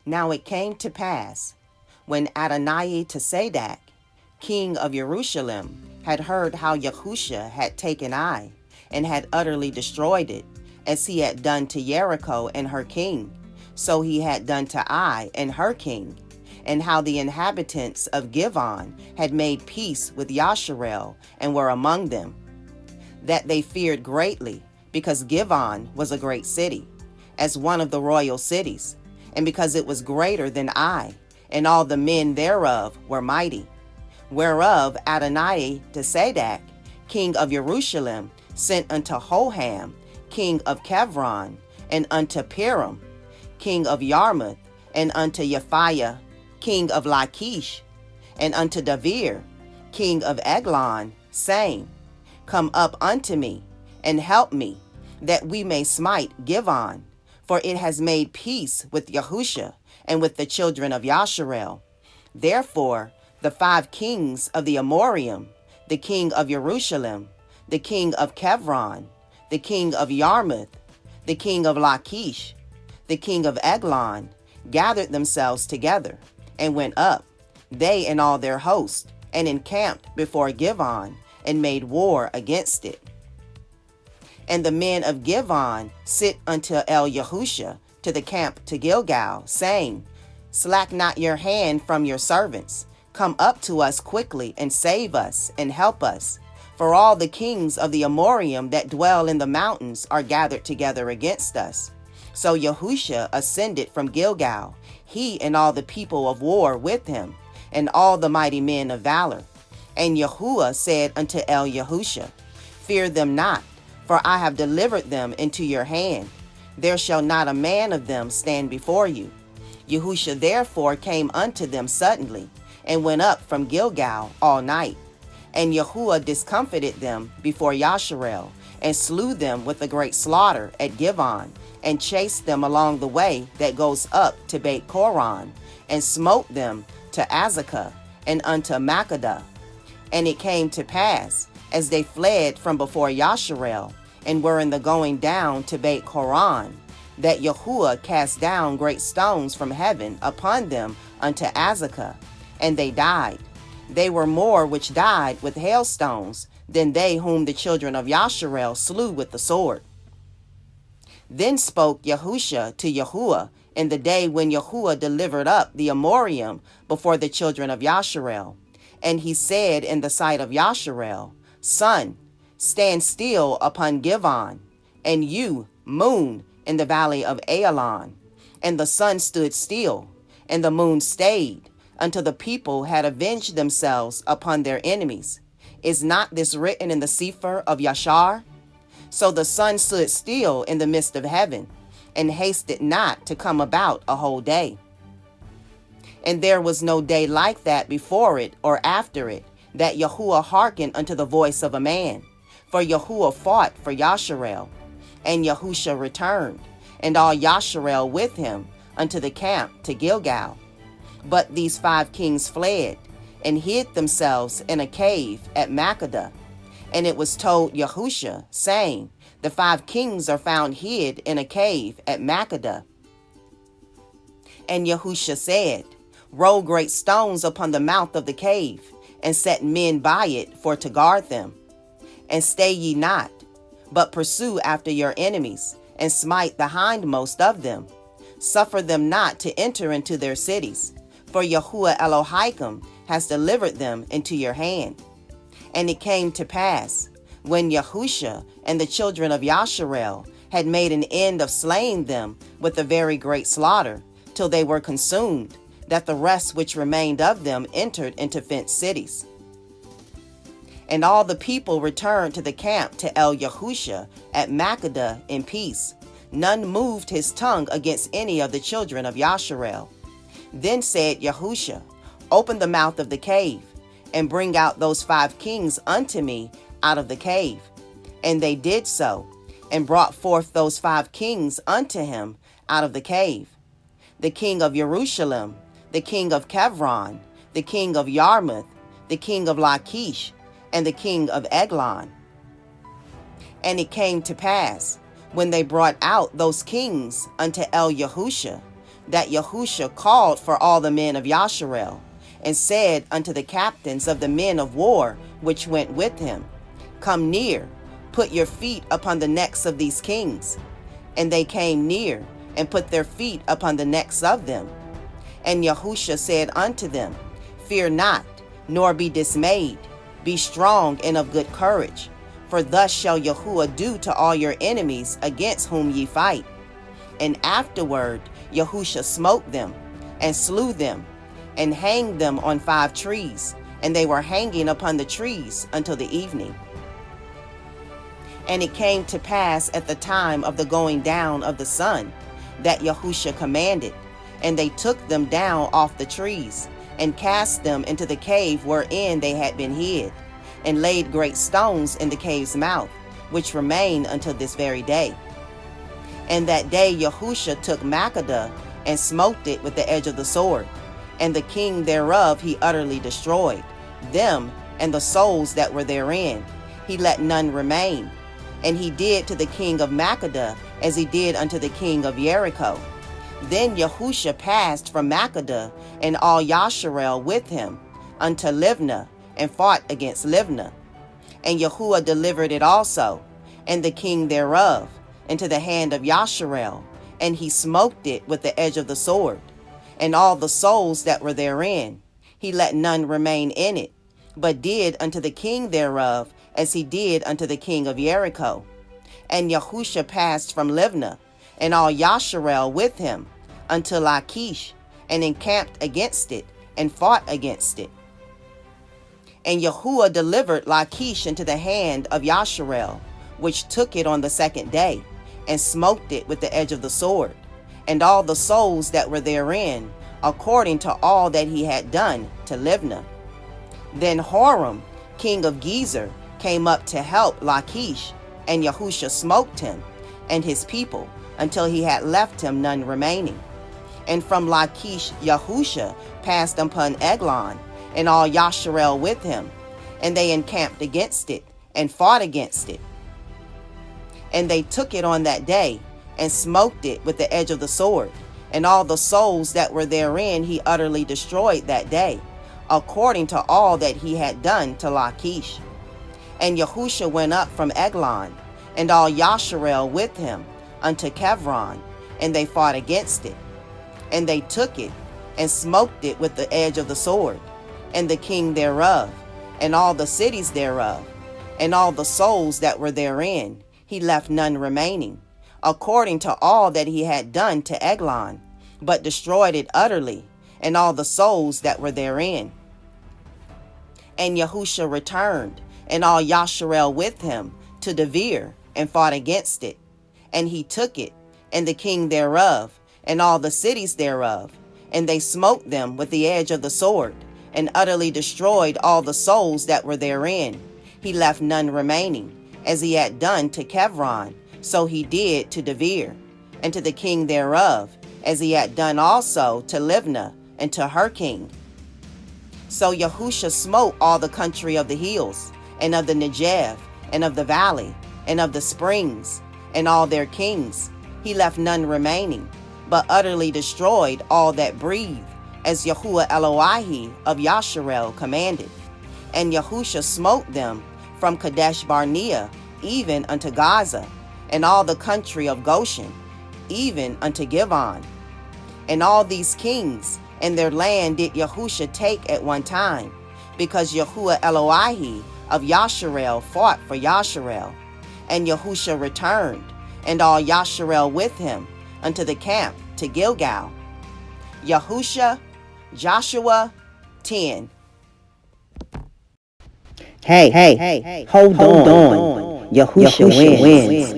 Now it came to pass, when Adonai-Sadak, king of Jerusalem, had heard how Yahusha had taken Ai, and had utterly destroyed it, as he had done to Jericho and her king, so he had done to Ai and her king, and how the inhabitants of Gibeon had made peace with Yasharel and were among them, that they feared greatly, because Gibeon was a great city, as one of the royal cities, and because it was greater than Ai, and all the men thereof were mighty. Whereof Adonai-Sadak, king of Jerusalem, sent unto Hoham, king of Chevron, and unto Piram, king of Yarmouth, and unto Yaphiah, king of Lachish, and unto Davir, king of Eglon, saying, Come up unto me, and help me, that we may smite Gibeon, for it has made peace with Yahusha and with the children of Yasharel. Therefore the 5 kings of the Amorim, the king of Jerusalem, the king of Chevron, the king of Yarmouth, the king of Lachish, the king of Eglon, gathered themselves together, and went up, they and all their host, and encamped before Gibeon, and made war against it. And the men of Gibeon sent unto Yahusha to the camp to Gilgal, saying, Slack not your hand from your servants. Come up to us quickly, and save us, and help us. For all the kings of the Amorim that dwell in the mountains are gathered together against us. So Yahusha ascended from Gilgal, he and all the people of war with him, and all the mighty men of valor. And Yahuwah said unto Yahusha, Fear them not, for I have delivered them into your hand. There shall not a man of them stand before you. Yahusha therefore came unto them suddenly, and went up from Gilgal all night. And Yahuwah discomfited them before Yasharel, and slew them with a great slaughter at Gibeon, and chased them along the way that goes up to Beit Coron, and smote them to Azekah, and unto Makkedah. And it came to pass, as they fled from before Yasharel, and were in the going down to Beit Coron, that Yahuwah cast down great stones from heaven upon them unto Azekah, and they died. They were more which died with hailstones than they whom the children of Yasharel slew with the sword. Then spoke Yahusha to Yahuwah in the day when Yahuwah delivered up the Amorim before the children of Yasharel. And he said in the sight of Yasharel, Sun, stand still upon Gibeon, and you, moon, in the valley of Aelon. And the sun stood still, and the moon stayed, until the people had avenged themselves upon their enemies. Is not this written in the Sefer of Yashar? So the sun stood still in the midst of heaven, and hasted not to come about a whole day. And there was no day like that before it or after it, that Yahuwah hearkened unto the voice of a man. For Yahuwah fought for Yasharel, and Yahusha returned, and all Yasharel with him, unto the camp to Gilgal. But these 5 kings fled, and hid themselves in a cave at Makkedah. And it was told Yahusha, saying, The 5 kings are found hid in a cave at Makkedah. And Yahusha said, Roll great stones upon the mouth of the cave, and set men by it for to guard them. And stay ye not, but pursue after your enemies, and smite the hindmost of them. Suffer them not to enter into their cities, for Yahuwah Elohim has delivered them into your hand. And it came to pass, when Yahusha and the children of Yasharel had made an end of slaying them with a very great slaughter, till they were consumed, that the rest which remained of them entered into fenced cities. And all the people returned to the camp to Yahusha at Makkedah in peace. None moved his tongue against any of the children of Yasharel. Then said Yahusha, Open the mouth of the cave, and bring out those 5 kings unto me out of the cave. And they did so, and brought forth those 5 kings unto him out of the cave. The king of Jerusalem, the king of Chevron, the king of Yarmouth, the king of Lachish, and the king of Eglon. And it came to pass, when they brought out those kings unto Yahusha, that Yahusha called for all the men of Yasharel, and said unto the captains of the men of war which went with him, Come near, put your feet upon the necks of these kings. And they came near, and put their feet upon the necks of them. And Yahusha said unto them, Fear not, nor be dismayed. Be strong and of good courage. For thus shall Yahuwah do to all your enemies against whom ye fight. And afterward Yahusha smote them, and slew them, and hanged them on 5 trees, and they were hanging upon the trees until the evening. And it came to pass at the time of the going down of the sun, that Yahusha commanded, and they took them down off the trees, and cast them into the cave wherein they had been hid, and laid great stones in the cave's mouth, which remain until this very day. And that day Yahusha took Makkedah, and smote it with the edge of the sword, and the king thereof he utterly destroyed, them and the souls that were therein. He let none remain. And he did to the king of Makkedah as he did unto the king of Jericho. Then Yahusha passed from Makkedah, and all Yasharel with him, unto Livnah, and fought against Livnah. And Yahuwah delivered it also, and the king thereof, into the hand of Yasharel, and he smote it with the edge of the sword. And all the souls that were therein, he let none remain in it, but did unto the king thereof as he did unto the king of Jericho. And Yahusha passed from Livnah, and all Yasharel with him, unto Lachish, and encamped against it, and fought against it. And Yahuwah delivered Lachish into the hand of Yasharel, which took it on the 2nd day, and smote it with the edge of the sword, and all the souls that were therein, according to all that he had done to Livnah. Then Horam, king of Gezer, came up to help Lachish, and Yahusha smote him and his people until he had left him none remaining. And from Lachish Yahusha passed upon Eglon, and all Yasharel with him, and they encamped against it, and fought against it. And they took it on that day, and smote it with the edge of the sword, and all the souls that were therein he utterly destroyed that day, according to all that he had done to Lachish. And Yahusha went up from Eglon, and all Yasharel with him, unto Kevron, and they fought against it. And they took it, and smote it with the edge of the sword, and the king thereof, and all the cities thereof, and all the souls that were therein, he left none remaining, according to all that he had done to Eglon, but destroyed it utterly, and all the souls that were therein. And Yahusha returned, and all Yasharel with him, to Devere, and fought against it. And he took it, and the king thereof, and all the cities thereof, and they smote them with the edge of the sword, and utterly destroyed all the souls that were therein. He left none remaining, as he had done to Kevron, so he did to Devere, and to the king thereof, as he had done also to Livnah, and to her king. So Yahusha smote all the country of the hills, and of the Negev, and of the valley, and of the springs, and all their kings. He left none remaining, but utterly destroyed all that breathed, as Yahuwah Eloahi of Yasharel commanded. And Yahusha smote them from Kadesh Barnea even unto Gaza, and all the country of Goshen, even unto Gibeon. And all these kings and their land did Yahusha take at one time, because Yahuwah Eloahi of Yasharel fought for Yasharel. And Yahusha returned, and all Yasharel with him, unto the camp to Gilgal. Yahusha, Joshua 10. Hey, hold on. Yahusha wins.